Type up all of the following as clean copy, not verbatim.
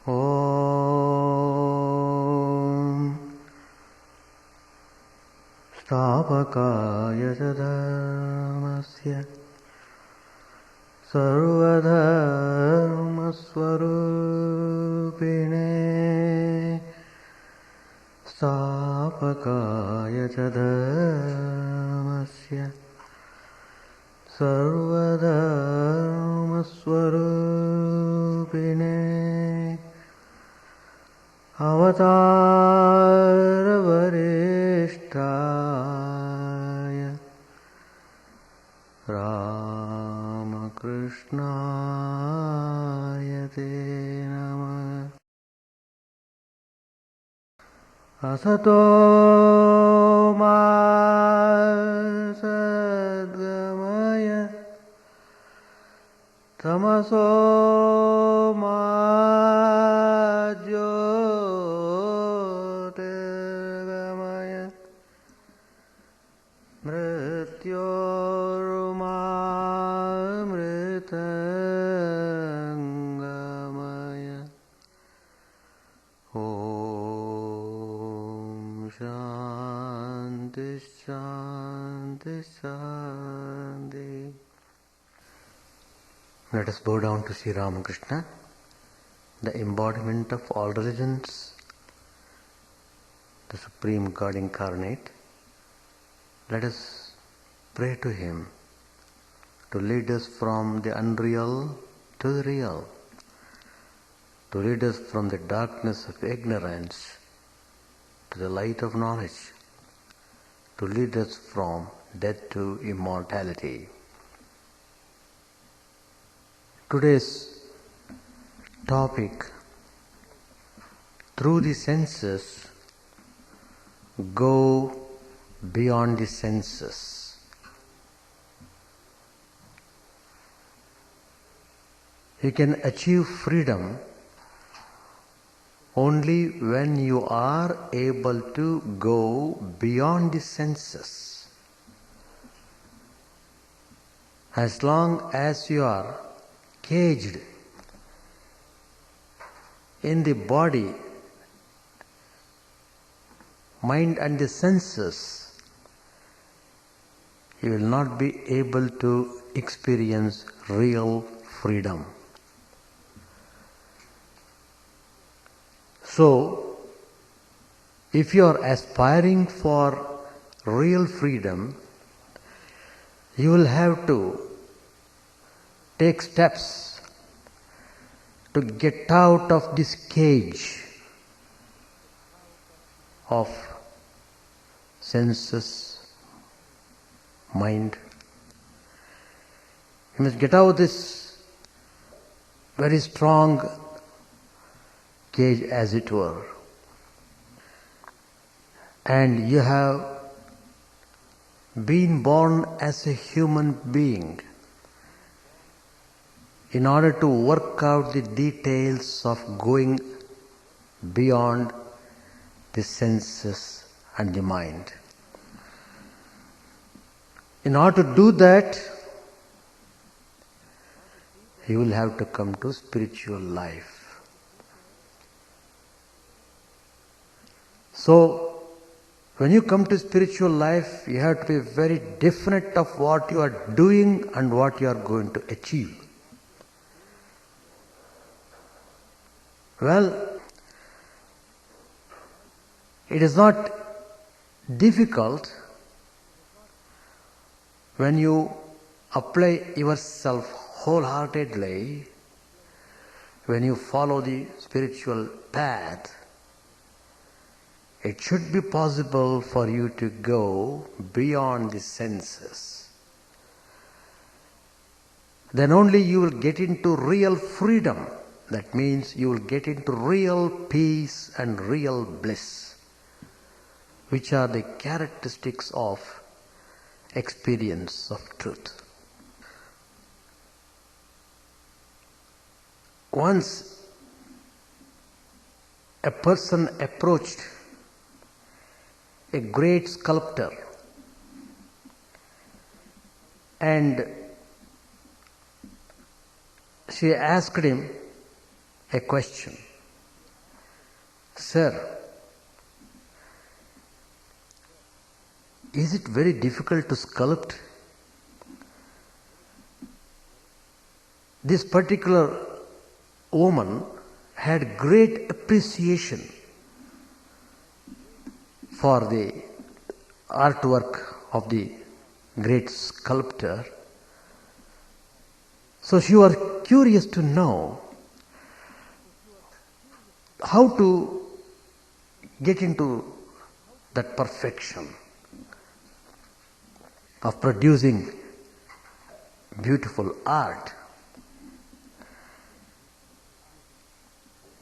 Om Stapakaya Dharmasya Sarvadharmaswarupine Stapakaya Dharmasya Sarvadharmaswarupine Avatara Varishtaya Ramakrishna Math Asato ma sadgamaya tamaso ma jyotirgamaya mrityorma mritangamaya Om Shanti Shanti Shanti. Let us bow down to Sri Ramakrishna, the embodiment of all religions, the Supreme God Incarnate. Let us pray to Him to lead us from the unreal to the real, to lead us from the darkness of ignorance to the light of knowledge, to lead us from death to immortality. Today's topic, through the senses, go beyond the senses. You can achieve freedom only when you are able to go beyond the senses. As long as you are caged in the body, mind and the senses, you will not be able to experience real freedom. So, if you are aspiring for real freedom, you will have to take steps to get out of this cage of senses, mind. You must get out of this very strong cage, as it were. And you have been born as a human being in order to work out the details of going beyond the senses and the mind. In order to do that, you will have to come to spiritual life. So, when you come to spiritual life, you have to be very definite of what you are doing and what you are going to achieve. Well, it is not difficult when you apply yourself wholeheartedly, when you follow the spiritual path. It should be possible for you to go beyond the senses. Then only you will get into real freedom. That means you will get into real peace and real bliss, which are the characteristics of experience of truth. Once a person approached a great sculptor and she asked him a question. "Sir, is it very difficult to sculpt?" This particular woman had great appreciation for the artwork of the great sculptor. So she was curious to know how to get into that perfection of producing beautiful art.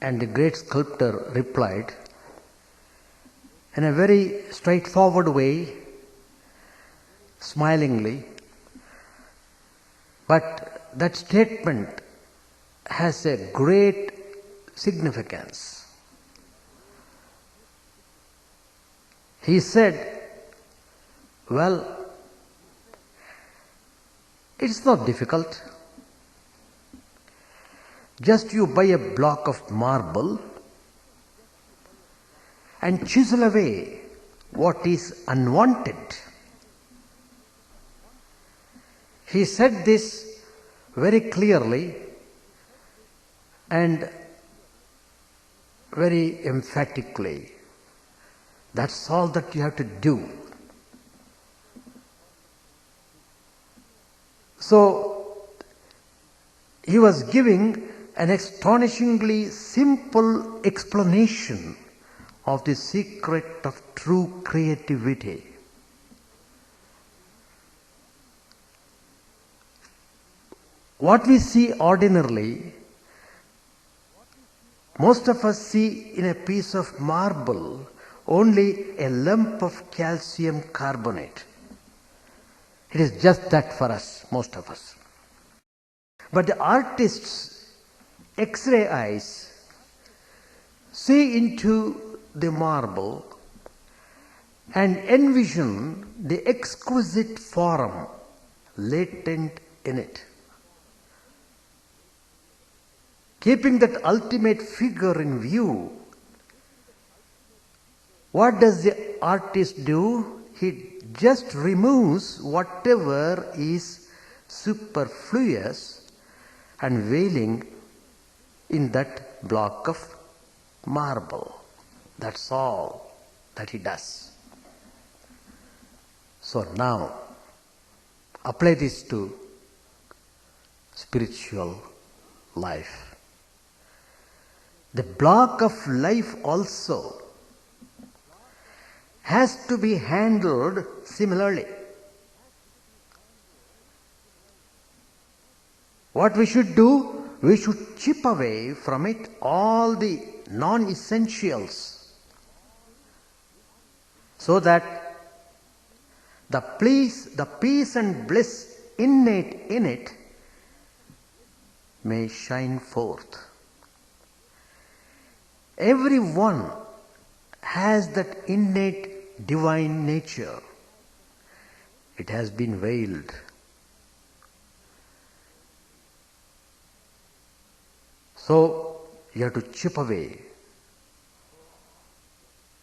And the great sculptor replied in a very straightforward way, smilingly, but that statement has a great significance. He said, "Well, it's not difficult. Just you buy a block of marble and chisel away what is unwanted." He said this very clearly and very emphatically. That's all that you have to do. So he was giving an astonishingly simple explanation of the secret of true creativity. What we see ordinarily, most of us see in a piece of marble only a lump of calcium carbonate. It is just that for us, most of us. But the artist's X-ray eyes see into the marble and envision the exquisite form latent in it. Keeping that ultimate figure in view, what does the artist do? He just removes whatever is superfluous and veiling in that block of marble. That's all that he does. So now, apply this to spiritual life. The block of life also has to be handled similarly. What we should do, we should chip away from it all the non-essentials so that the peace and bliss innate in it may shine forth. Everyone has that innate divine nature. It has been veiled. So you have to chip away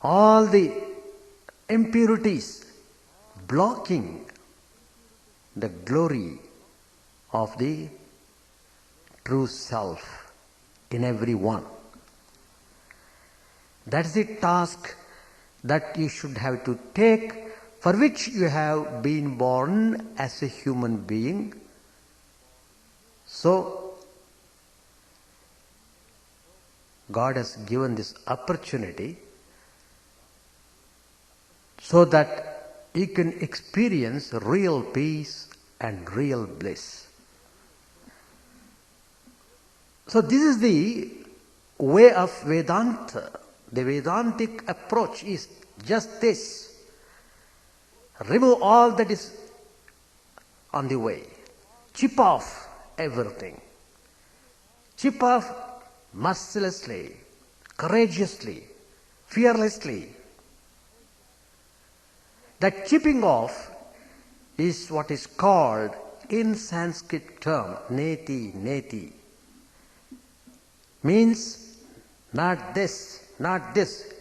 all the impurities blocking the glory of the true self in everyone. That's the task that you should have to take, for which you have been born as a human being. So, God has given this opportunity so that you can experience real peace and real bliss. So this is the way of Vedanta. The Vedantic approach is just this. Remove all that is on the way. Chip off everything. Chip off mercilessly, courageously, fearlessly. That chipping off is what is called in Sanskrit term neti, neti. Means not this, not this,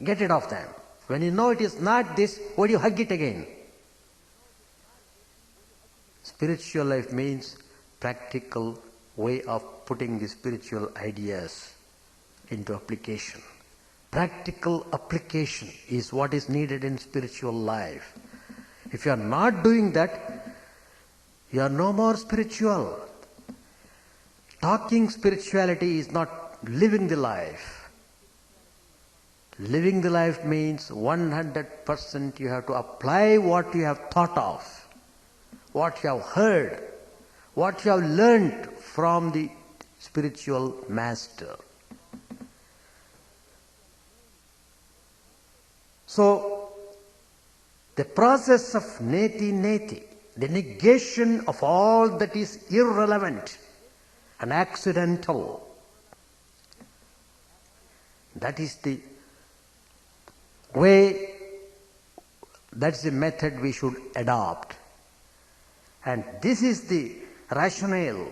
get it off them. When you know it is not this, why do you hug it again? Spiritual life means practical way of putting the spiritual ideas into application. Practical application is what is needed in spiritual life. If you are not doing that, you are no more spiritual. Talking spirituality is not living the life. Living the life means 100% you have to apply what you have thought of, what you have heard, what you have learnt from the spiritual master. So, the process of neti, the negation of all that is irrelevant and accidental, that is the way, that's the method we should adopt. And this is the rationale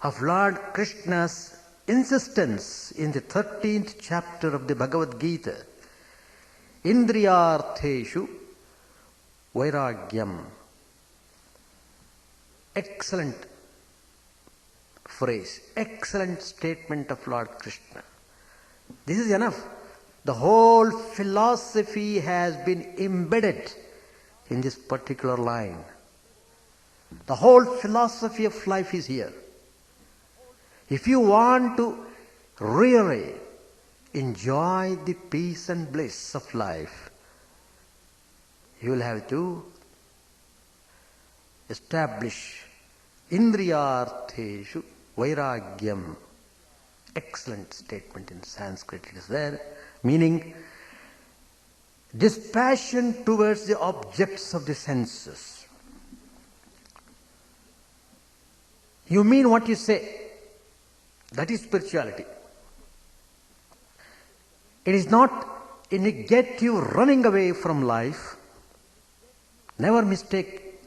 of Lord Krishna's insistence in the 13th chapter of the Bhagavad Gita. Indriyartheshu vairagyam. Excellent phrase, excellent statement of Lord Krishna. This is enough. The whole philosophy has been embedded in this particular line. The whole philosophy of life is here. If you want to really enjoy the peace and bliss of life, you will have to establish indriyartheshu vairagyam. Excellent statement in Sanskrit. It is there, meaning dispassion towards the objects of the senses. You mean what you say. That is spirituality. It is not a negative running away from life. Never mistake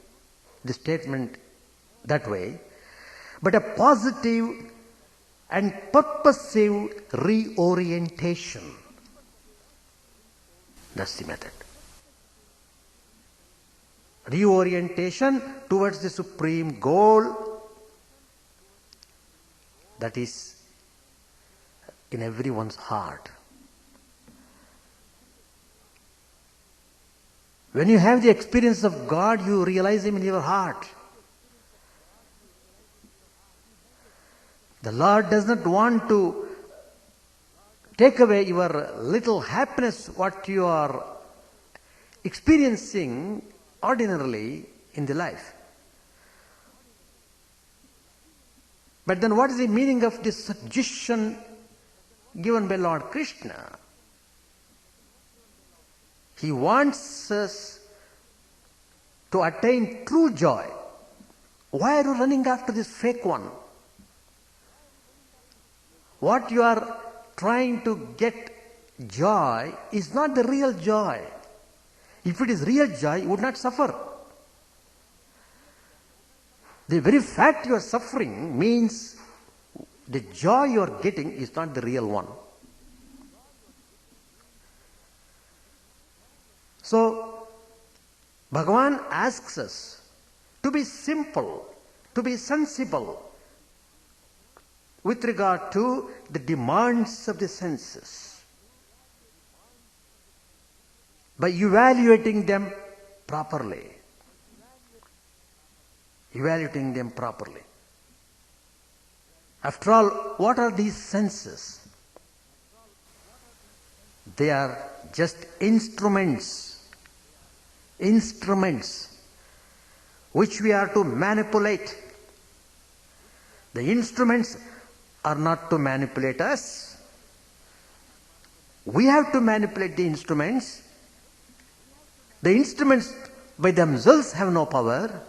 the statement that way, but a positive and purposive reorientation. That's the method. Reorientation towards the supreme goal that is in everyone's heart. When you have the experience of God, you realize Him in your heart. The Lord does not want to take away your little happiness, what you are experiencing ordinarily in the life. But then what is the meaning of this suggestion given by Lord Krishna? He wants us to attain true joy. Why are you running after this fake one? What you are trying to get joy is not the real joy. If it is real joy, you would not suffer. The very fact you are suffering means the joy you are getting is not the real one. So, Bhagavan asks us to be simple, to be sensible with regard to the demands of the senses, by evaluating them properly. Evaluating them properly. After all, what are these senses? They are just instruments which we are to manipulate. The instruments are not to manipulate us. We have to manipulate the instruments. The instruments by themselves have no power.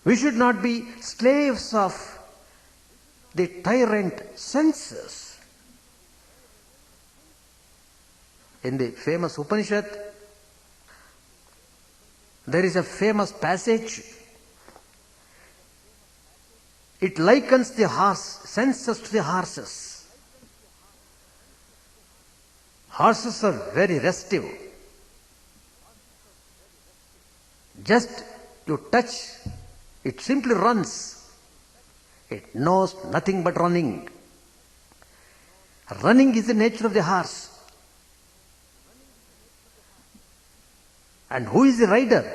We should not be slaves of the tyrant senses. In the famous Upanishad, there is a famous passage It likens the senses to the horses. Horses are very restive. Just you touch, it simply runs. It knows nothing but running. Running is the nature of the horse. And who is the rider?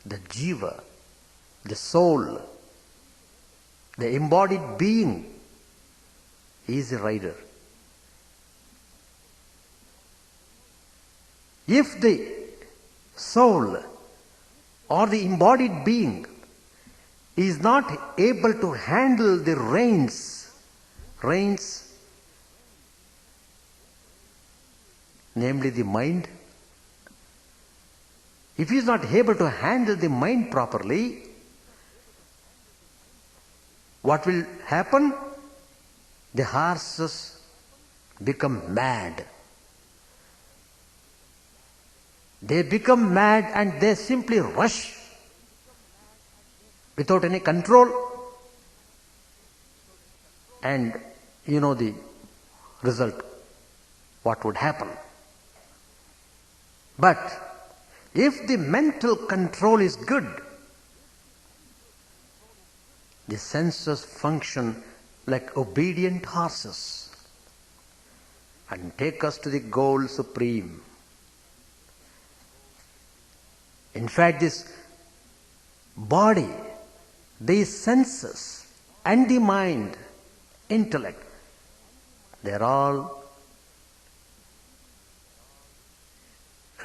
The jiva, the soul, the embodied being. He is the rider. If the soul or the embodied being is not able to handle the reins, namely the mind, if he is not able to handle the mind properly, what will happen? The horses become mad. They become mad and they simply rush without any control. And you know the result, what would happen. But if the mental control is good, the senses function like obedient horses and take us to the goal supreme. In fact, this body, these senses and the mind, intellect, they are all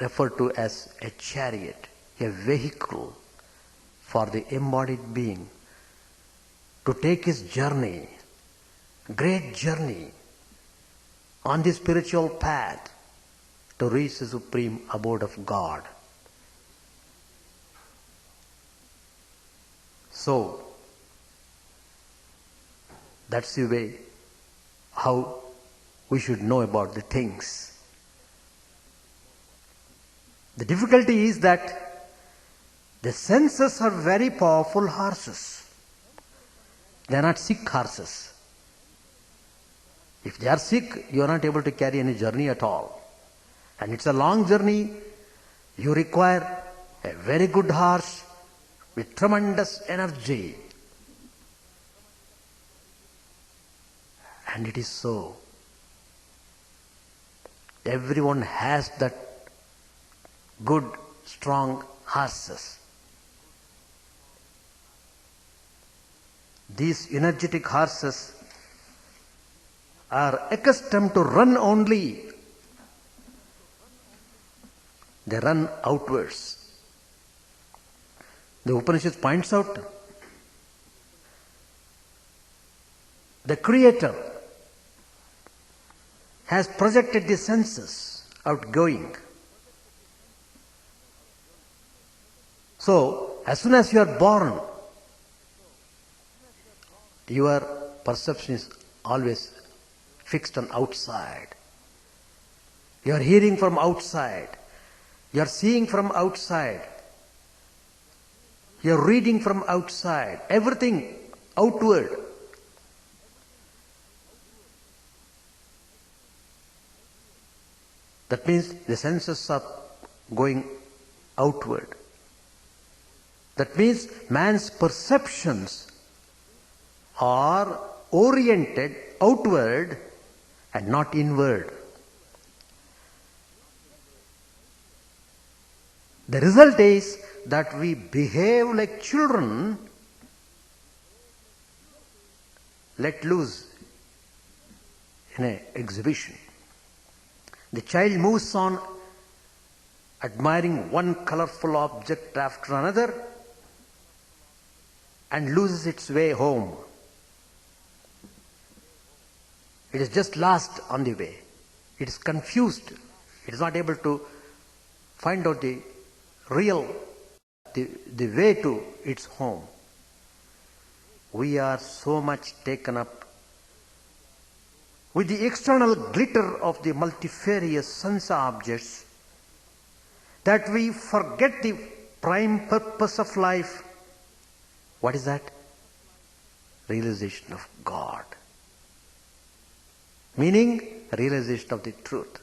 referred to as a chariot, a vehicle for the embodied being to take his journey, great journey on the spiritual path to reach the supreme abode of God. So, that's the way how we should know about the things. The difficulty is that the senses are very powerful horses. They are not sick horses. If they are sick, you are not able to carry any journey at all. And it's a long journey. You require a very good horse with tremendous energy. And it is so. Everyone has that good, strong horses. These energetic horses are accustomed to run only. They run outwards. The Upanishad points out the Creator has projected the senses outgoing. So, as soon as you are born, your perception is always fixed on outside. You are hearing from outside. You are seeing from outside. You are reading from outside. Everything outward. That means the senses are going outward. That means man's perceptions are oriented outward and not inward. The result is that we behave like children let loose in an exhibition. The child moves on admiring one colorful object after another and loses its way home. It is just lost on the way. It is confused. It is not able to find out the real, the way to its home. We are so much taken up with the external glitter of the multifarious sense objects that we forget the prime purpose of life. What is that? realization of God. Meaning realization of the truth.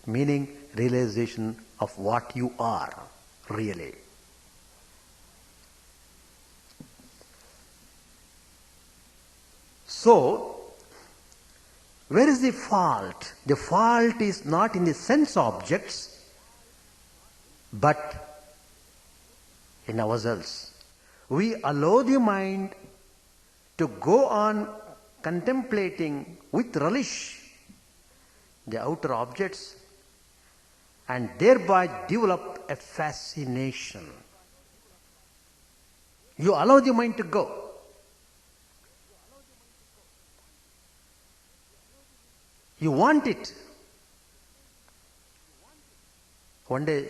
Meaning realization of what you are really. So, where is the fault? The fault is not in the sense objects, but in ourselves. We allow the mind to go on contemplating with relish the outer objects and thereby develop a fascination. You allow the mind to go. You want it. One day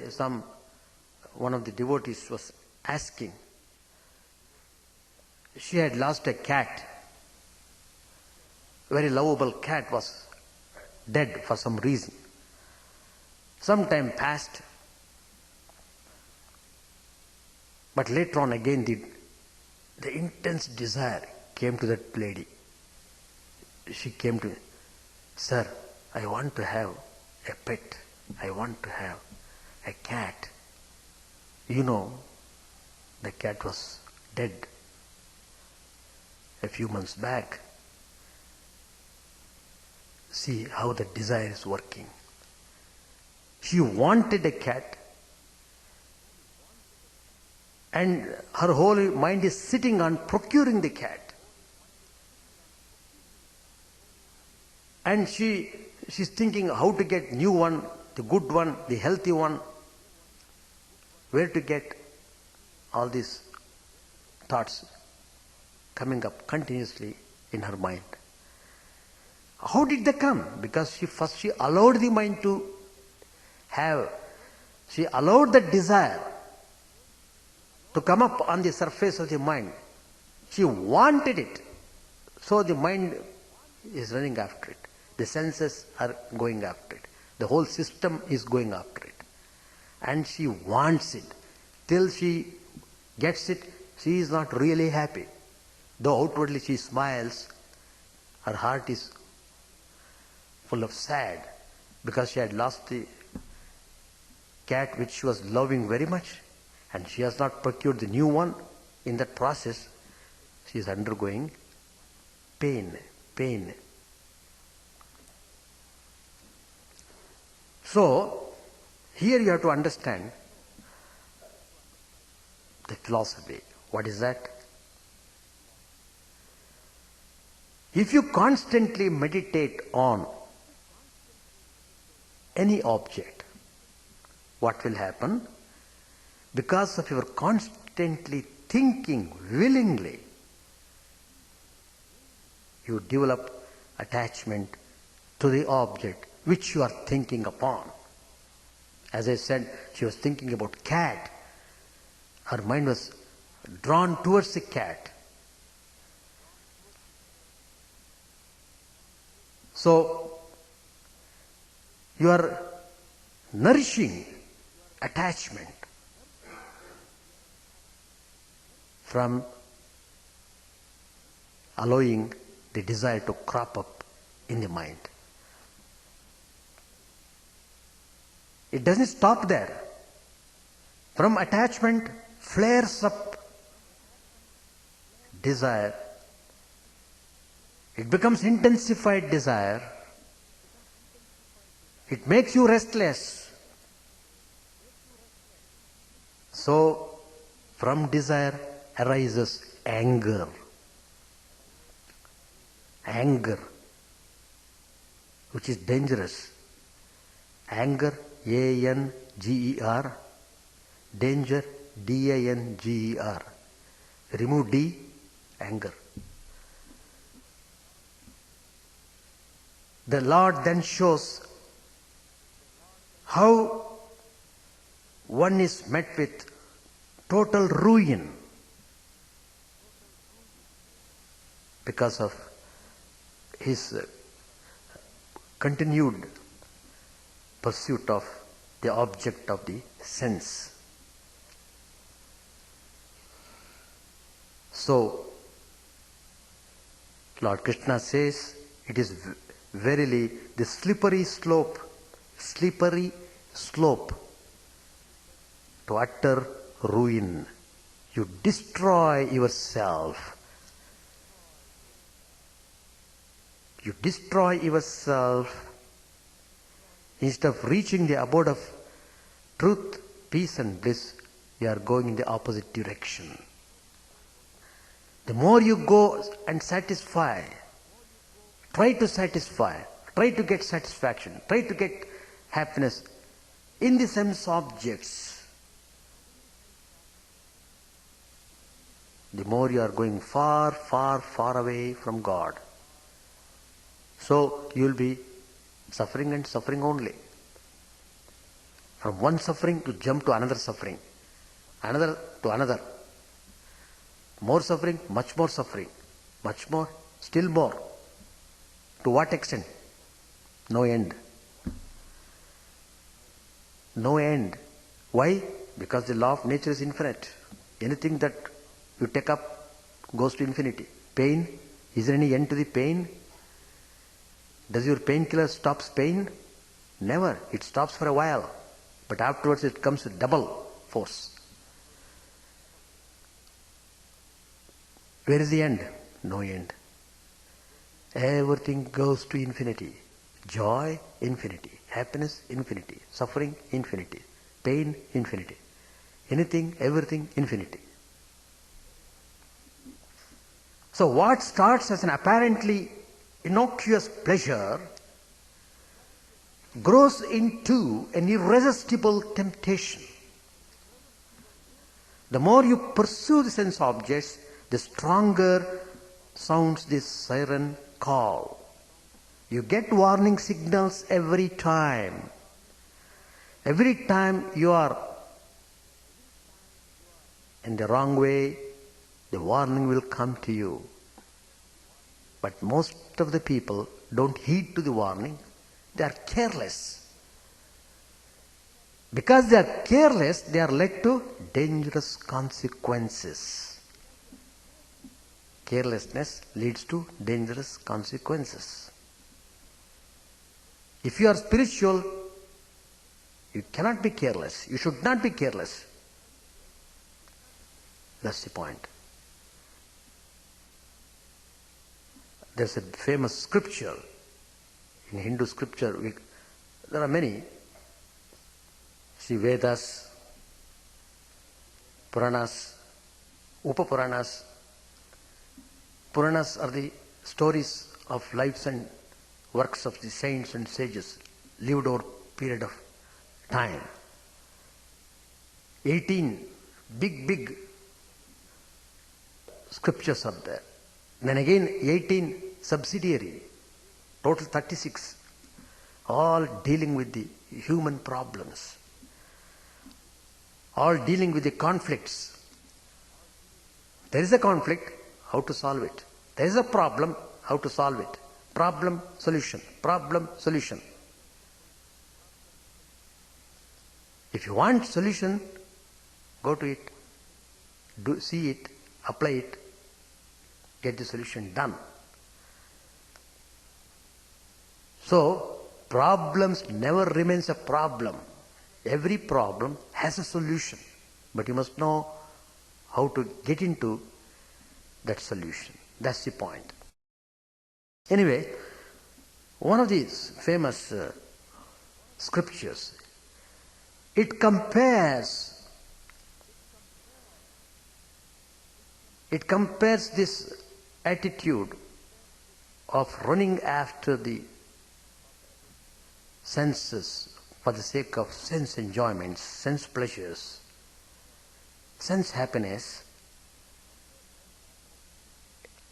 one of the devotees was asking, she had lost a cat. A very lovable cat was dead for some reason. Some time passed, but later on again the intense desire came to that lady. She came to me, "Sir, I want to have a pet. I want to have a cat." You know, the cat was dead a few months back. See how the desire is working. She wanted a cat, and her whole mind is sitting on procuring the cat. And she's thinking how to get new one, the good one, the healthy one, where to get all these thoughts coming up continuously in her mind. How did they come? Because she allowed the mind to she allowed the desire to come up on the surface of the mind. She wanted it. So the mind is running after it. The senses are going after it. The whole system is going after it. And she wants it. Till she gets it, she is not really happy. Though outwardly she smiles, her heart is full of sad because she had lost the cat which she was loving very much, and she has not procured the new one. In that process, she is undergoing pain. So, here you have to understand the philosophy. What is that? If you constantly meditate on any object, what will happen? Because of your constantly thinking willingly, you develop attachment to the object which you are thinking upon. As I said, she was thinking about cat. Her mind was drawn towards the cat. So, you are nourishing attachment from allowing the desire to crop up in the mind. It doesn't stop there. From attachment flares up desire. It becomes intensified desire. It makes you restless. So, from desire arises anger. Anger, which is dangerous. Anger, A-N-G-E-R. Danger, D-A-N-G-E-R. Remove D, anger. The Lord then shows how one is met with total ruin because of his continued pursuit of the object of the sense. So, Lord Krishna says, it is verily the slippery slope to utter ruin. You destroy yourself. You destroy yourself. Instead of reaching the abode of truth, peace and bliss, you are going in the opposite direction. The more you go and satisfy, try to get satisfaction, try to get happiness in the sense objects, the more you are going far, far, far away from God. So you will be suffering and suffering only. From one suffering to jump to another suffering, another to another. More suffering, much more, still more. To what extent? No end. No end. Why? Because the law of nature is infinite. Anything that you take up goes to infinity. Pain, is there any end to the pain? Does your painkiller stop pain? Never. It stops for a while. But afterwards it comes with double force. Where is the end? No end. Everything goes to infinity. Joy, infinity. Happiness, infinity. Suffering, infinity. Pain, infinity. Anything, everything, infinity. So what starts as an apparently innocuous pleasure grows into an irresistible temptation. The more you pursue the sense objects, the stronger sounds this siren call. You get warning signals every time. Every time you are in the wrong way, the warning will come to you. But most of the people don't heed to the warning. They are careless. Because they are careless, they are led to dangerous consequences. Carelessness leads to dangerous consequences. If you are spiritual, you cannot be careless. You should not be careless. That's the point. There's a famous scripture. In Hindu scripture, there are many. See, Vedas, Puranas, Upapuranas. Puranas are the stories of lives and works of the saints and sages lived over a period of time. 18 big scriptures are there. Then again 18 subsidiary, total 36, all dealing with the human problems, all dealing with the conflicts. There is a conflict, how to solve it. There is a problem, how to solve it. Problem, solution, problem, solution. If you want solution, go to it, see it, apply it, get the solution done. So, problems never remains a problem. Every problem has a solution, but you must know how to get into that solution. That's the point. Anyway, one of these famous scriptures, it compares this attitude of running after the senses for the sake of sense enjoyments, sense pleasures, sense happiness.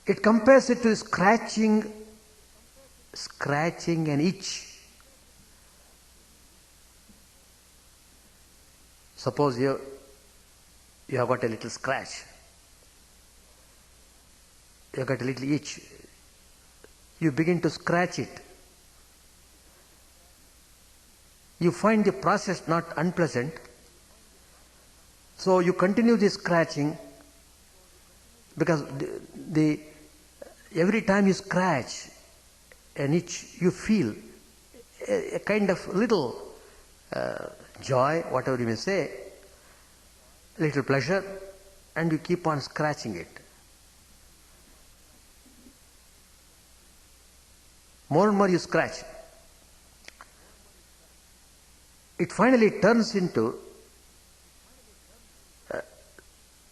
It compares it to scratching an itch. Suppose you have got a little scratch. You have got a little itch. You begin to scratch it. You find the process not unpleasant. So you continue the scratching because the every time you scratch an itch, you feel a kind of little joy, whatever you may say, little pleasure, and you keep on scratching it. More and more you scratch. It finally turns into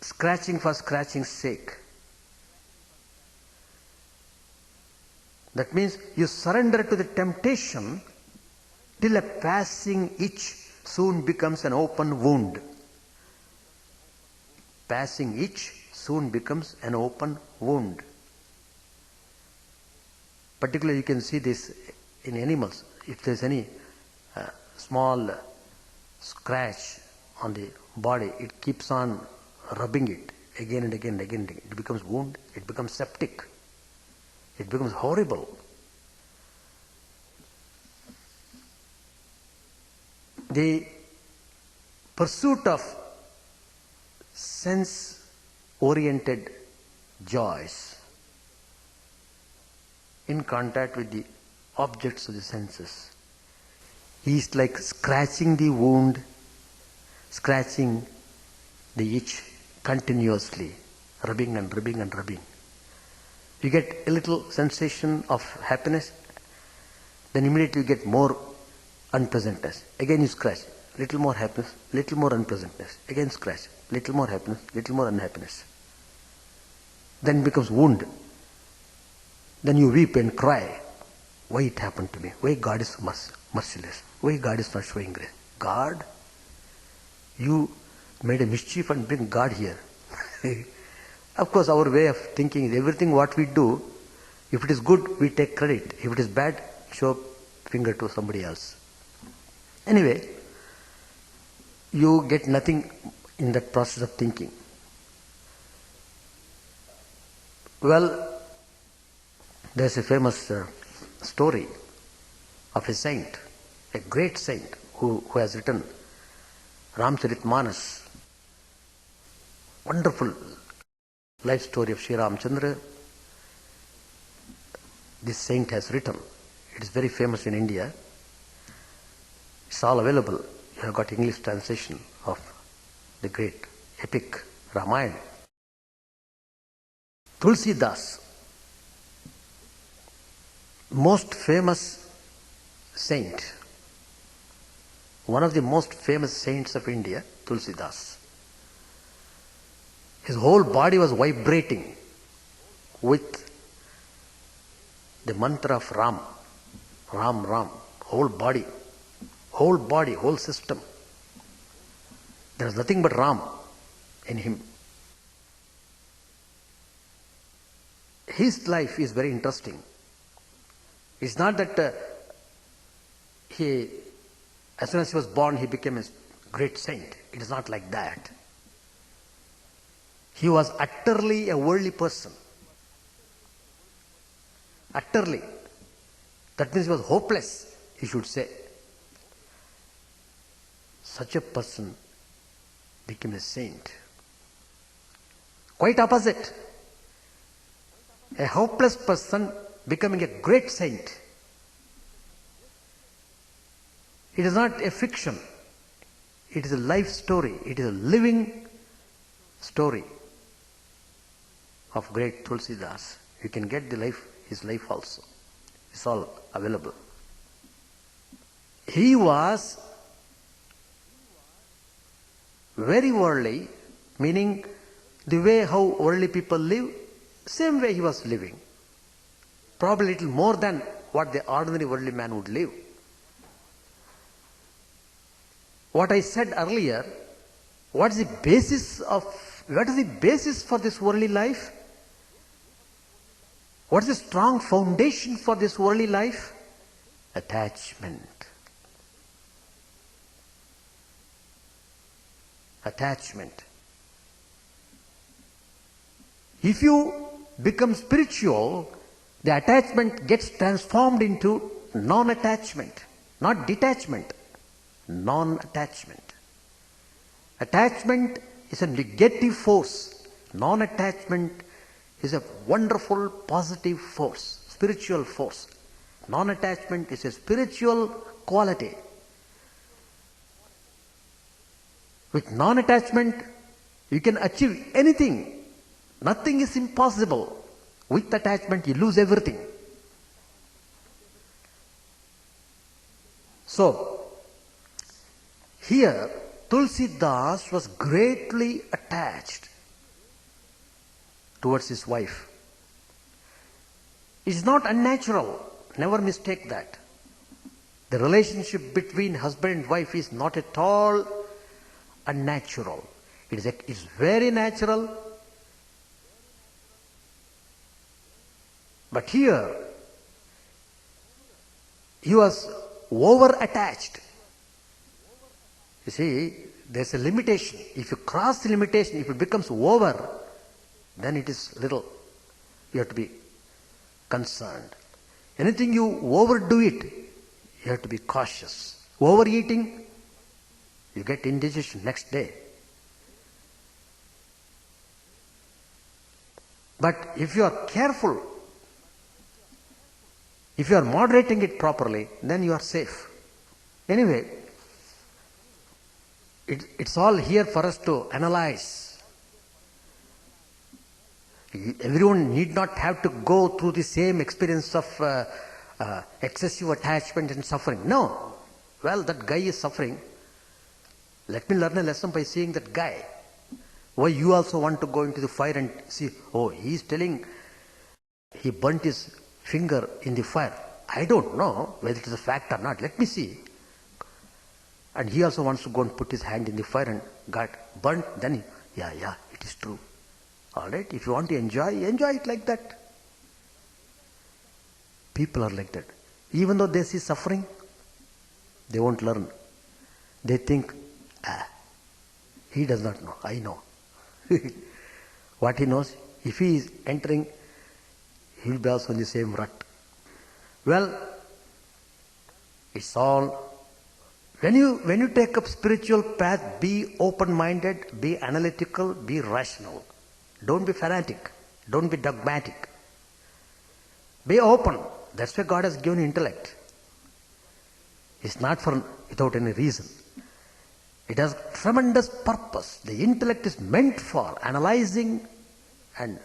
scratching for scratching's sake. That means you surrender to the temptation till a passing itch soon becomes an open wound. Passing itch soon becomes an open wound. Particularly you can see this in animals. If there is any small scratch on the body, it keeps on rubbing it again and again and again. It becomes wound, it becomes septic, it becomes horrible. The pursuit of sense-oriented joys in contact with the objects of the senses is like scratching the wound, scratching the itch continuously, rubbing and rubbing and rubbing. You get a little sensation of happiness, then immediately you get more unpleasantness. Again you scratch, little more happiness, little more unpleasantness. Again scratch, little more happiness, little more unhappiness. Then it becomes wound. Then you weep and cry. Why it happened to me? Why God is merciless? Why God is not showing grace? God? You made a mischief and bring God here. Of course, our way of thinking is everything what we do, if it is good, we take credit. If it is bad, show finger to somebody else. Anyway, you get nothing in that process of thinking. Well, there's a famous story of a saint, a great saint who has written Ramcharitmanas. Wonderful life story of Sri Ramchandra. This saint has written. It is very famous in India. It's all available. You have got English translation of the great epic Ramayana. Tulsidas, most famous saint, one of the most famous saints of India, Tulsidas. His whole body was vibrating with the mantra of Ram, Ram, Ram, whole body, whole system. There is nothing but Ram in him. His life is very interesting. It's not that as soon as he was born, he became a great saint. It is not like that. He was utterly a worldly person. Utterly. That means he was hopeless, he should say. Such a person became a saint. Quite opposite. A hopeless person becoming a great saint. It is not a fiction. It is a life story. It is a living story of great Tulsidas. You can get his life also. It's all available. He was very worldly, meaning the way how worldly people live, same way he was living. Probably a little more than what the ordinary worldly man would live. What I said earlier, what is the basis for this worldly life? What is the strong foundation for this worldly life? Attachment. Attachment. If you become spiritual, the attachment gets transformed into non-attachment, not detachment, non-attachment. Attachment is a negative force. Non-attachment is a wonderful positive force, spiritual force. Non-attachment is a spiritual quality. With non-attachment, you can achieve anything. Nothing is impossible. With attachment, you lose everything. So, here, Tulsidas was greatly attached towards his wife. It is not unnatural. Never mistake that. The relationship between husband and wife is not at all unnatural. It is very natural. But here, he was over-attached. You see, there's a limitation. If you cross the limitation, if it becomes over, then it is little. You have to be concerned. Anything you overdo it, you have to be cautious. Overeating, you get indigestion next day. But if you are careful, if you are moderating it properly, then you are safe. Anyway, it's all here for us to analyze. Everyone need not have to go through the same experience of excessive attachment and suffering. No. Well, that guy is suffering. Let me learn a lesson by seeing that guy. Why you also want to go into the fire and see, oh, he is telling he burnt his finger in the fire. I don't know whether it is a fact or not. Let me see. And he also wants to go and put his hand in the fire and got burnt. Then, yeah, it is true. All right, if you want to enjoy it like that. People are like that. Even though they see suffering, they won't learn. They think, he does not know, I know. What he knows, if he is entering, he will be also in the same rut. Well, it's all, when you take up spiritual path, be open-minded, be analytical, be rational. Don't be fanatic. Don't be dogmatic. Be open. That's why God has given intellect. It's not without any reason. It has tremendous purpose. The intellect is meant for analyzing and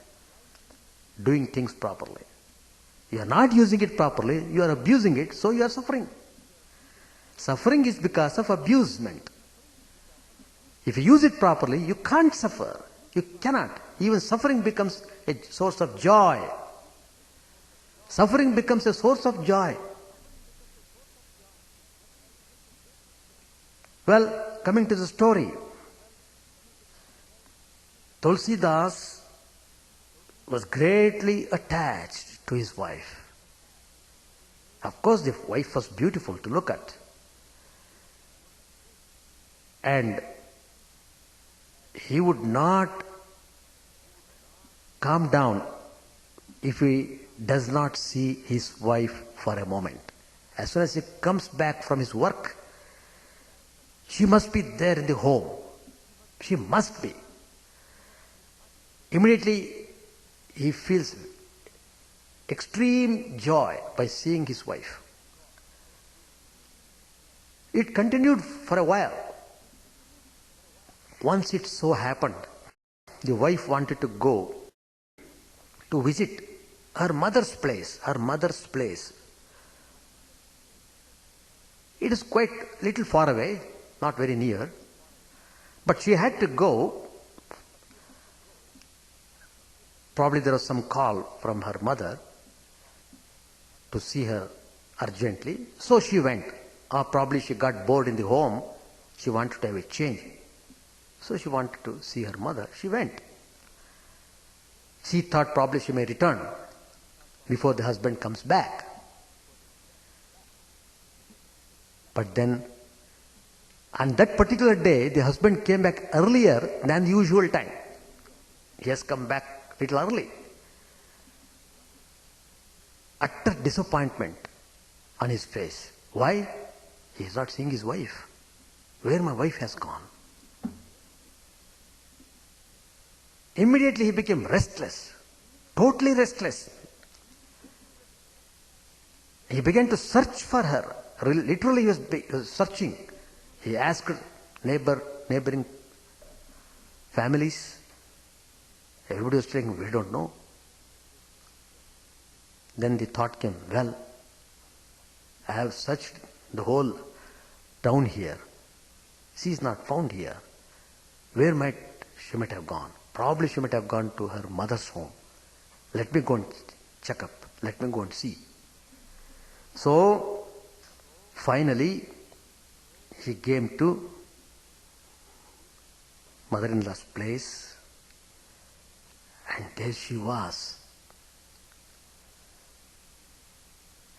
doing things properly. You are not using it properly, you are abusing it, so you are suffering. Suffering is because of abusement. If you use it properly, you can't suffer. You cannot. Even suffering becomes a source of joy. Suffering becomes a source of joy. Well, coming to the story, Tulsidas was greatly attached to his wife. Of course, the wife was beautiful to look at. And he would not calm down if he does not see his wife for a moment. As soon as he comes back from his work, she must be there in the home. She must be. Immediately he feels extreme joy by seeing his wife. It continued for a while. Once it so happened, the wife wanted to go to visit her mother's place. It is quite little far away, not very near, but she had to go. Probably there was some call from her mother to see her urgently, so she went. Or probably she got bored in the home, she wanted to have a change. So she wanted to see her mother, she went. She thought probably she may return before the husband comes back. But then, on that particular day, the husband came back earlier than the usual time. He has come back a little early. Utter disappointment on his face. Why? He is not seeing his wife. Where my wife has gone? Immediately he became restless. totally restless. He began to search for her. Literally, he was searching. He asked neighboring families. Everybody was saying, we don't know. Then the thought came, well, I have searched the whole town here. She is not found here. Where she might have gone? Probably she might have gone to her mother's home. Let me go and check up. Let me go and see. So, finally, he came to mother-in-law's place, and there she was.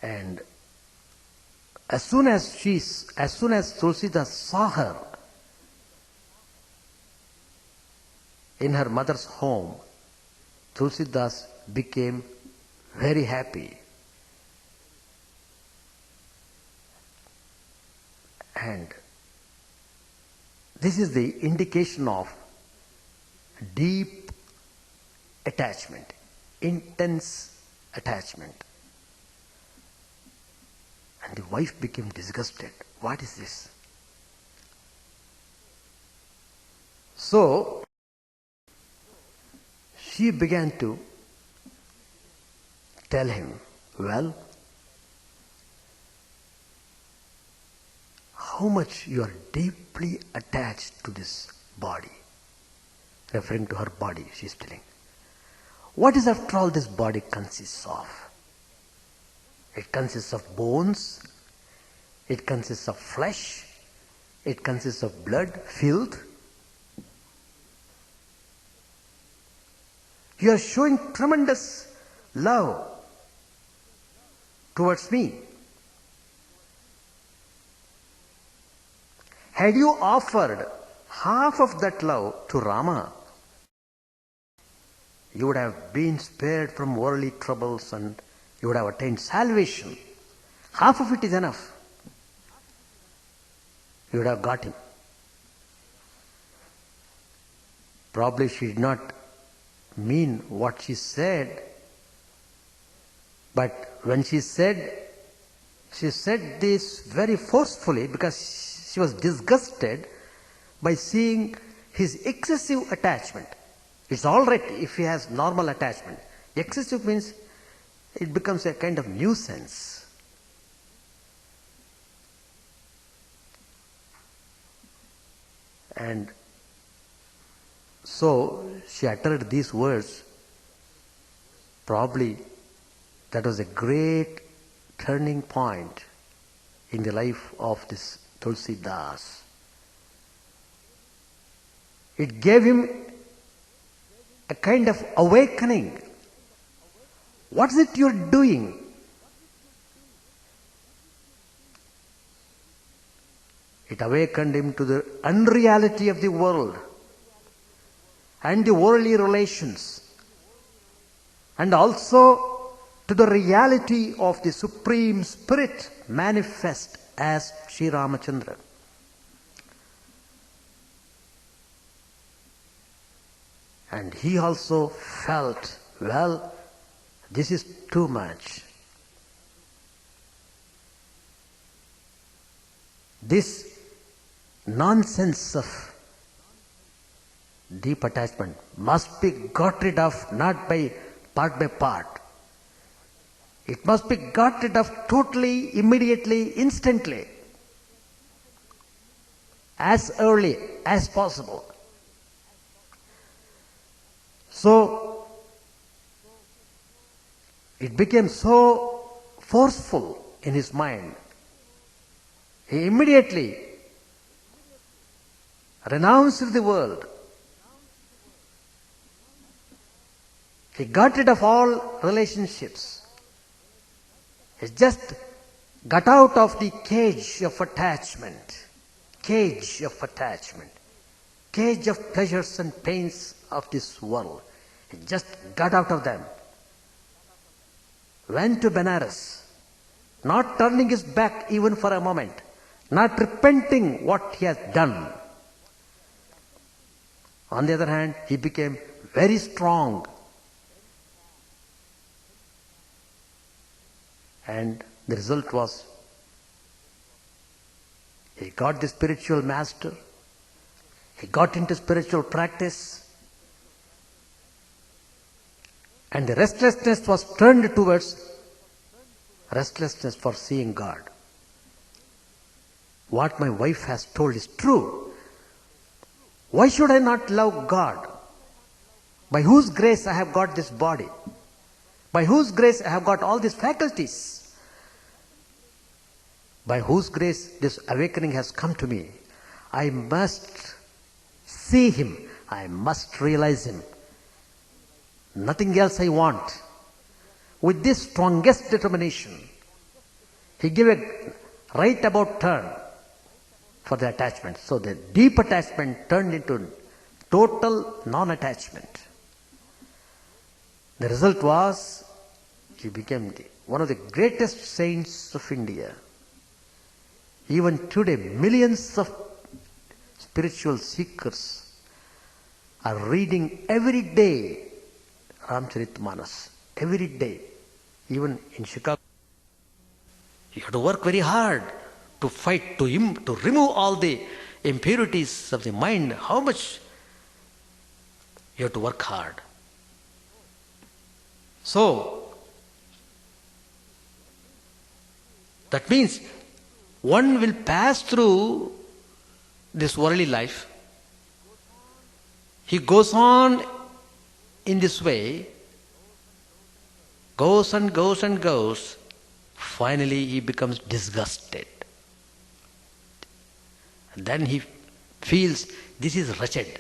And as soon as Tulsidas saw her in her mother's home, Tulsidas became very happy. And this is the indication of deep attachment, intense attachment. And the wife became disgusted. What is this? So, she began to tell him, well, how much you are deeply attached to this body. Referring to her body, she is telling. What is after all this body consists of? It consists of bones, it consists of flesh, it consists of blood, filth. You are showing tremendous love towards me. Had you offered half of that love to Rama, you would have been spared from worldly troubles and you would have attained salvation. Half of it is enough. You would have got him. Probably she did not mean what she said, but when she said this very forcefully because she was disgusted by seeing his excessive attachment. It's all right if he has normal attachment. Excessive means it becomes a kind of nuisance. And so she uttered these words. Probably that was a great turning point in the life of this Tulsidas. It gave him a kind of awakening. What is it you're doing? It awakened him to the unreality of the world and the worldly relations, and also to the reality of the Supreme Spirit manifest as Sri Ramachandra. And he also felt, well, this is too much. This nonsense of deep attachment must be got rid of not by part. It must be got rid of totally, immediately, instantly, as early as possible. So, it became so forceful in his mind. He immediately renounced the world. He got rid of all relationships. He just got out of the cage of attachment. Cage of pleasures and pains of this world. He just got out of them. Went to Benares, not turning his back even for a moment, not repenting what he has done. On the other hand, he became very strong And the result was, he got the spiritual master, he got into spiritual practice, and the restlessness was turned towards restlessness for seeing God. What my wife has told is true. Why should I not love God? By whose grace I have got this body? By whose grace I have got all these faculties? By whose grace this awakening has come to me? I must see Him. I must realize Him. Nothing else I want. With this strongest determination, he gave a right about turn for the attachment. So the deep attachment turned into total non-attachment. The result was, he became one of the greatest saints of India. Even today, millions of spiritual seekers are reading every day Ramcharitmanas. Every day. Even in Chicago. You have to work very hard to fight, to remove all the impurities of the mind. How much you have to work hard. So, that means one will pass through this worldly life. He goes on in this way, goes and goes and goes. Finally, he becomes disgusted. And then he feels, this is wretched.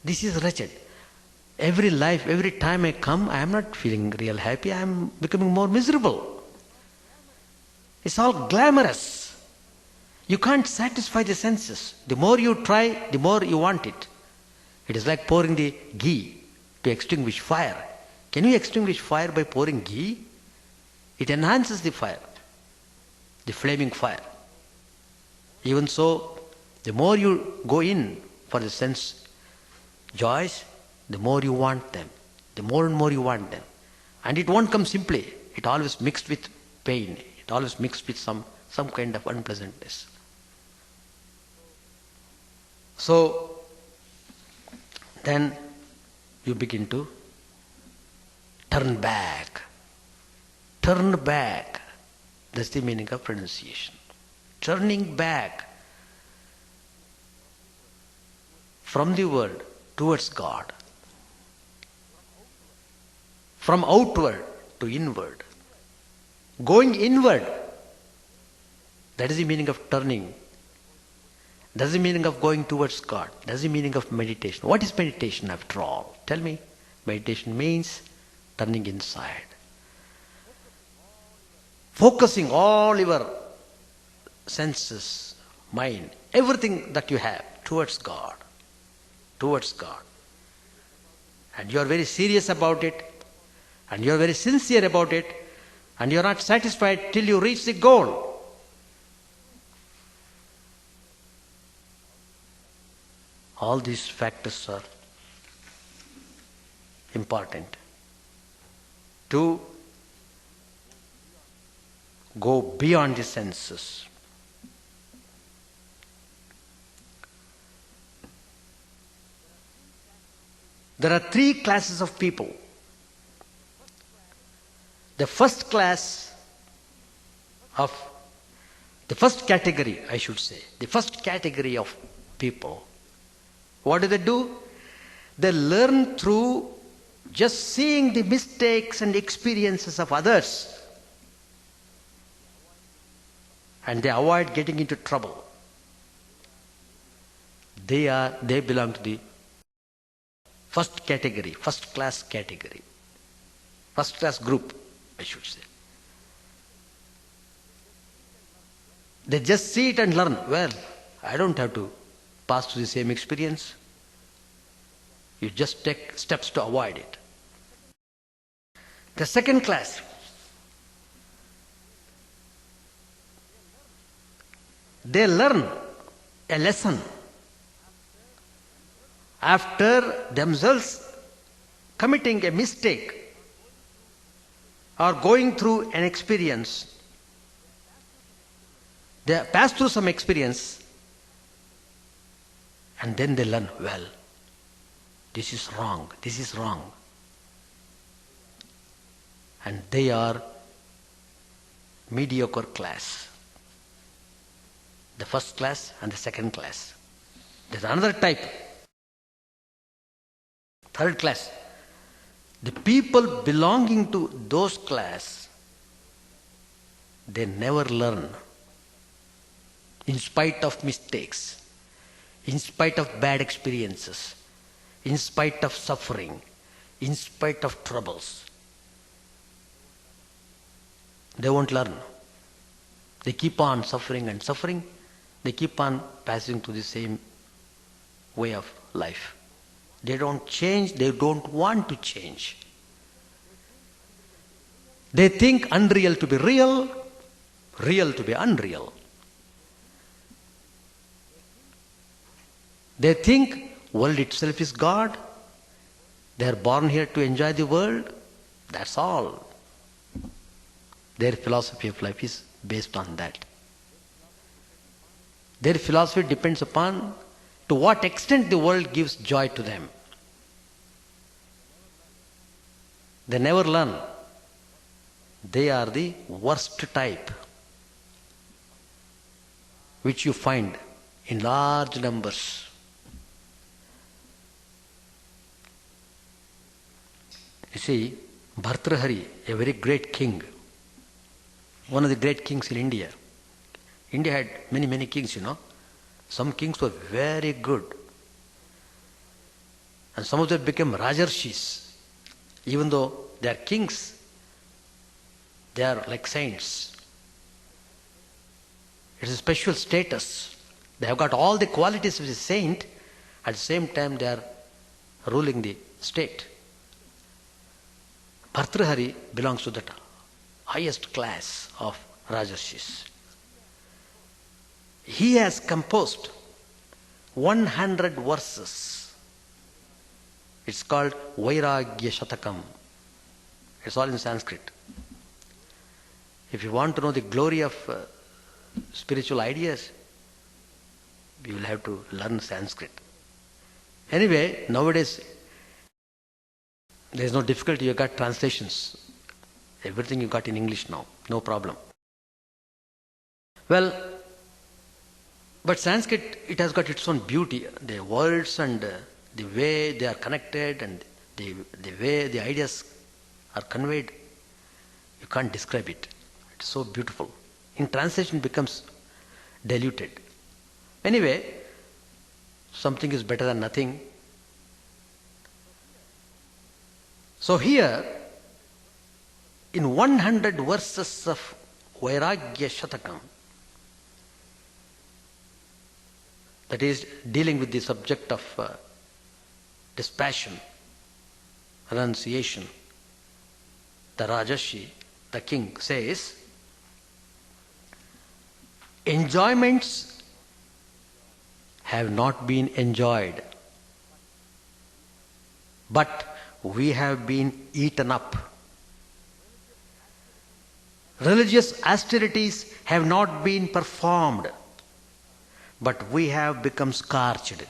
This is wretched. Every life, every time I come, I am not feeling real happy. I am becoming more miserable. It's all glamorous. You can't satisfy the senses. The more you try, the more you want it. It is like pouring the ghee to extinguish fire. Can you extinguish fire by pouring ghee? It enhances the fire, the flaming fire. Even so, the more you go in for the sense joys, the more you want them. The more and more you want them. And it won't come simply. It always mixed with pain. It always mixed with some kind of unpleasantness. So, then you begin to turn back. Turn back. That's the meaning of renunciation. Turning back from the world towards God. From outward to inward. Going inward. That is the meaning of turning. That's the meaning of going towards God. That's the meaning of meditation. What is meditation after all? Tell me. Meditation means turning inside. Focusing all your senses, mind, everything that you have towards God. Towards God. And you are very serious about it. And you are very sincere about it. And you are not satisfied till you reach the goal. All these factors are important to go beyond the senses. There are three classes of people. The first category, I should say, the first category of people, what do? They learn through just seeing the mistakes and experiences of others. And they avoid getting into trouble. They belong to the first category, first class category. First class group, I should say. They just see it and learn. Well, I don't have to pass through the same experience. You just take steps to avoid it. The second class, they learn a lesson after themselves committing a mistake are going through an experience, they pass through some experience, and then they learn, well, this is wrong, this is wrong. And they are mediocre class. The first class and the second class. There's another type. Third class. The people belonging to those class, they never learn. In spite of mistakes, in spite of bad experiences, in spite of suffering, in spite of troubles, they won't learn. They keep on suffering and suffering. They keep on passing through the same way of life. They don't change. They don't want to change. They think unreal to be real, real to be unreal. They think world itself is God. They are born here to enjoy the world. That's all. Their philosophy of life is based on that. Their philosophy depends upon to what extent the world gives joy to them. They never learn. They are the worst type, which you find in large numbers. You see, Bhartrhari, a very great king, one of the great kings in India. India had many, many kings, you know. Some kings were very good. And some of them became Rajarshis. Even though they are kings, they are like saints. It's a special status. They have got all the qualities of a saint. At the same time, they are ruling the state. Bhartrhari belongs to that highest class of Rajarshis. He has composed 100 verses. It's called Vairagya Shatakam. It's all in Sanskrit. If you want to know the glory of spiritual ideas, you will have to learn Sanskrit. Anyway, nowadays, there is no difficulty. You got translations. Everything you got in English now. No problem. Well, but Sanskrit, it has got its own beauty. The words and the way they are connected and the way the ideas are conveyed, you can't describe it. It's so beautiful. In translation, it becomes diluted. Anyway, something is better than nothing. So here, in 100 verses of Vairagya Shatakam, that is dealing with the subject of dispassion, renunciation, the Rajarshi, the king, says, enjoyments have not been enjoyed, but we have been eaten up. Religious austerities have not been performed, but we have become scorched.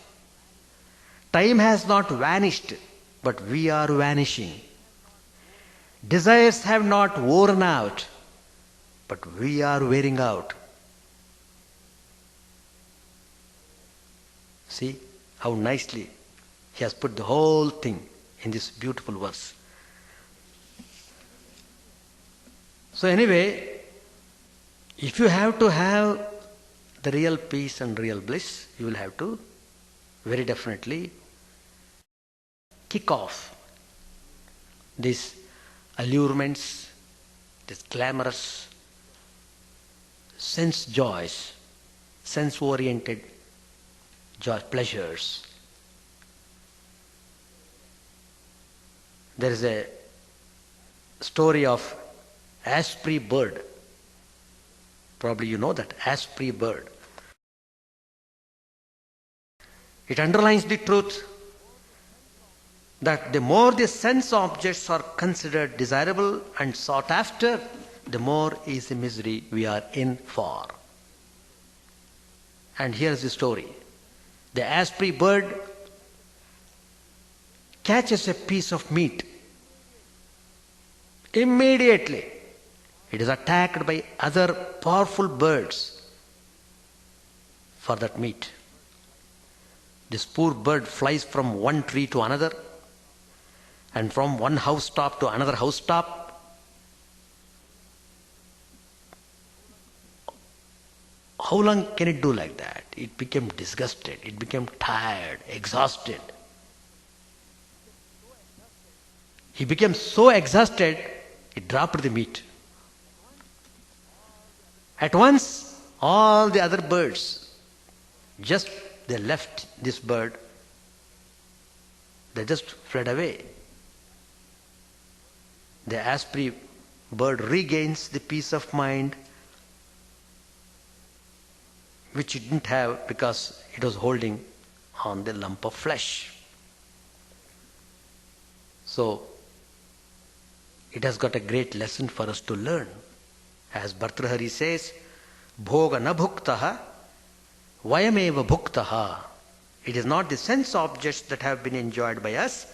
Time has not vanished, but we are vanishing. Desires have not worn out, but we are wearing out. See how nicely he has put the whole thing in this beautiful verse. So anyway, if you have to have the real peace and real bliss, you will have to very definitely kick off these allurements, these glamorous sense joys, sense-oriented joy, pleasures. There is a story of Asprey bird. Probably you know that, Asprey bird. It underlines the truth that the more the sense objects are considered desirable and sought after, the more is the misery we are in for. And here's the story. The asprey bird catches a piece of meat. Immediately, it is attacked by other powerful birds for that meat. This poor bird flies from one tree to another, and from one housetop to another housetop. How long can it do like that? It became disgusted, it became tired, exhausted. He became so exhausted, he dropped the meat. At once, all the other birds, just they left this bird, they just fled away. The asprey bird regains the peace of mind which it didn't have because it was holding on the lump of flesh. So, it has got a great lesson for us to learn. As Bhartrhari says, Bhoga na bhuktaha, vayameva bhuktaha. It is not the sense objects that have been enjoyed by us,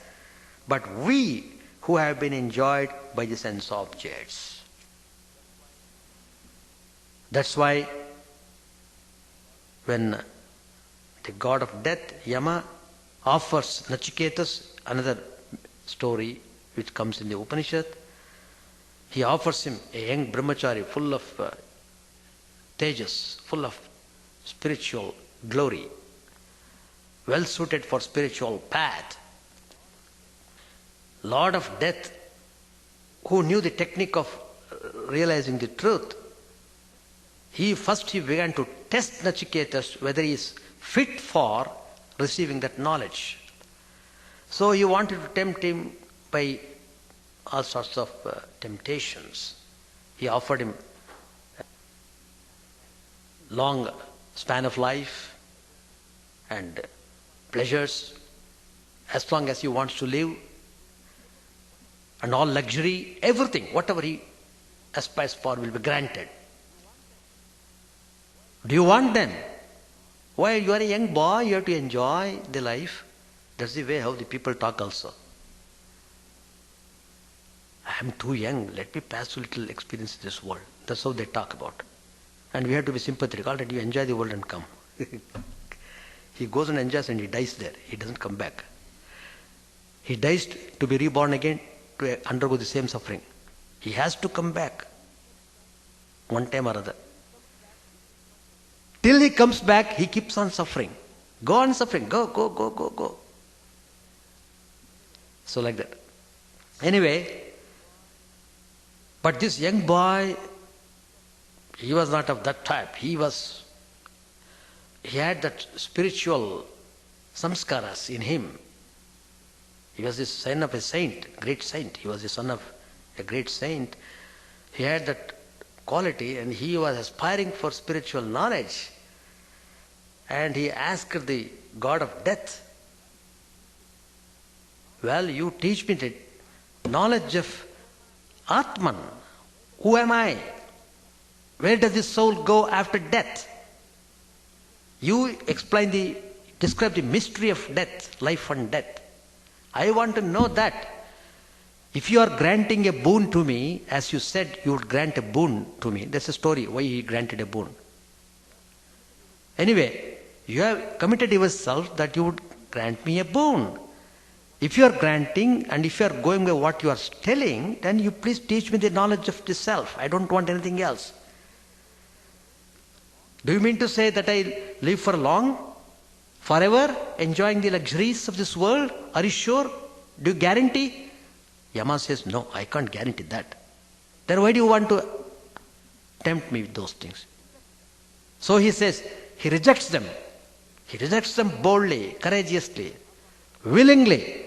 but we who have been enjoyed by the sense objects. That's why when the god of death, Yama, offers Nachiketas, another story which comes in the Upanishad, he offers him a young brahmachari full of tejas, full of spiritual glory, well suited for spiritual path. Lord of death, who knew the technique of realizing the truth, he began to test Nachiketas whether he is fit for receiving that knowledge. So he wanted to tempt him by all sorts of temptations. He offered him a long span of life and pleasures as long as he wants to live, and all luxury, everything, whatever he aspires for will be granted. Do you want them? Why, you are a young boy, you have to enjoy the life. That's the way how the people talk also. I am too young, let me pass a little experience in this world. That's how they talk about. And we have to be sympathetic. All right, you enjoy the world and come. He goes and enjoys and he dies there. He doesn't come back. He dies to be reborn again, to undergo the same suffering. He has to come back one time or other. Till he comes back, he keeps on suffering. Go on suffering. Go. So like that. Anyway, but this young boy, he was not of that type. He had that spiritual samskaras in him. He was the son of a saint, great saint. He was the son of a great saint. He had that quality and he was aspiring for spiritual knowledge. And he asked the god of death, well, you teach me the knowledge of Atman. Who am I? Where does this soul go after death? You describe the mystery of death, life and death. I want to know that. If you are granting a boon to me, as you said you would grant a boon to me, that's a story why he granted a boon. Anyway, you have committed yourself that you would grant me a boon. If you are granting and if you are going by what you are telling, then you please teach me the knowledge of the self. I don't want anything else. Do you mean to say that I live for long? Forever? Enjoying the luxuries of this world? Are you sure? Do you guarantee? Yama says, no, I can't guarantee that. Then why do you want to tempt me with those things? So he says, he rejects them. He rejects them boldly, courageously, willingly,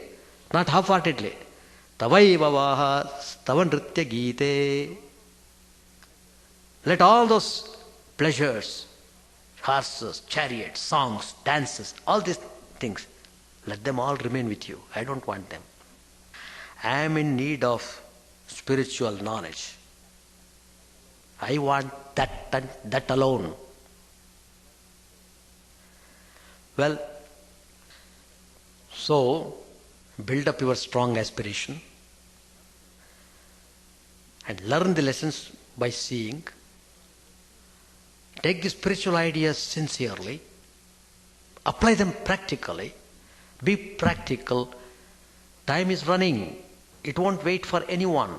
not half-heartedly. Tavai vavaha stavan nritya gite. Let all those pleasures, horses, chariots, songs, dances, all these things, Let them all remain with you. I don't want them. I am in need of spiritual knowledge. I want that alone. Well, so build up your strong aspiration and learn the lessons by seeing. Take the spiritual ideas sincerely. Apply them practically. Be practical. Time is running. It won't wait for anyone.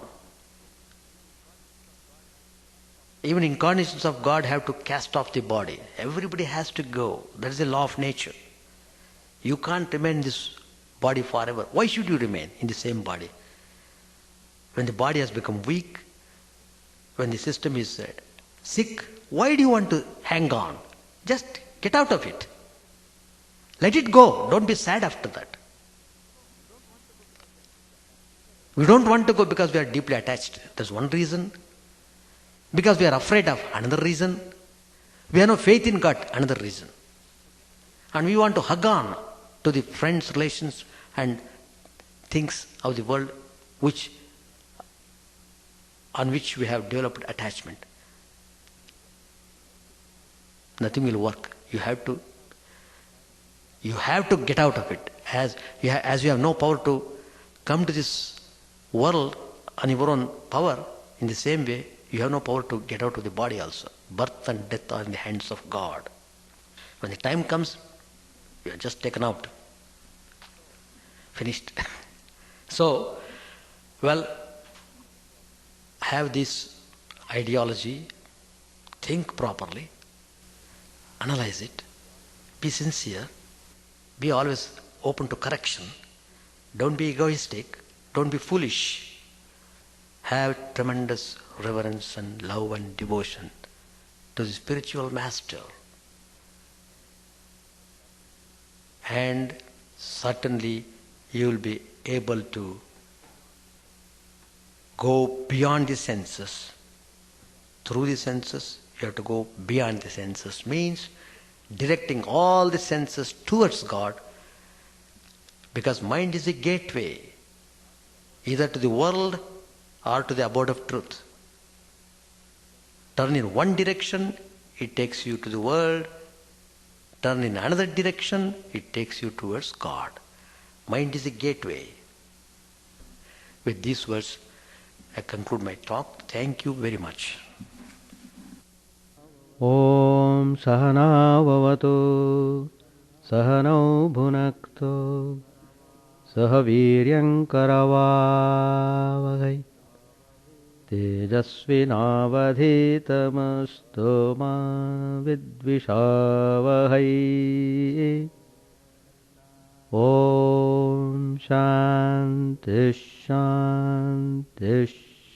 Even incarnations of God have to cast off the body. Everybody has to go. That is the law of nature. You can't remain in this body forever. Why should you remain in the same body? When the body has become weak, when the system is sick, why do you want to hang on? Just get out of it. Let it go. Don't be sad after that. We don't want to go because we are deeply attached. That's one reason. Because we are afraid of another reason. We have no faith in God, another reason. And we want to hug on to the friends, relations and things of the world on which we have developed attachment. Nothing will work. You have to get out of it. As you have no power to come to this world on your own power, in the same way, you have no power to get out of the body also. Birth and death are in the hands of God. When the time comes, you are just taken out. Finished. So, have this ideology, think properly, analyze it, be sincere, be always open to correction, don't be egoistic, don't be foolish. Have tremendous reverence and love and devotion to the spiritual master. And certainly you will be able to go beyond the senses. Through the senses, you have to go beyond the senses. Means directing all the senses towards God, because mind is a gateway, either to the world or to the abode of truth. Turn in one direction, it takes you to the world. Turn in another direction, it takes you towards God. Mind is a gateway. With these words, I conclude my talk. Thank you very much. Om Sahana Vavatu Sahanau Bhunaktu Sahaviryam Karavavahai Tejasvinavadhitamastu ma vidvishavahai. Om Shanti Shanti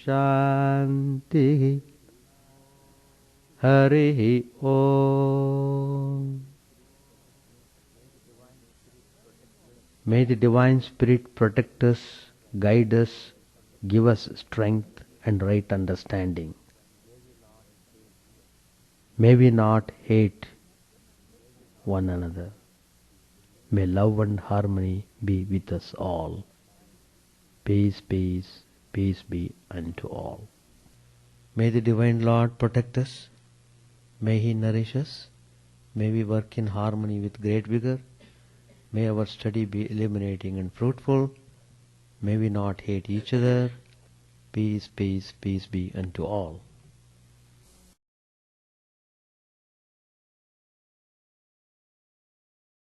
Shanti. Harihi Om. May the Divine Spirit protect us, guide us, give us strength and right understanding. May we not hate one another. May love and harmony be with us all. Peace, peace, peace be unto all. May the Divine Lord protect us. May He nourish us. May we work in harmony with great vigor. May our study be illuminating and fruitful. May we not hate each other. Peace, peace, peace be unto all.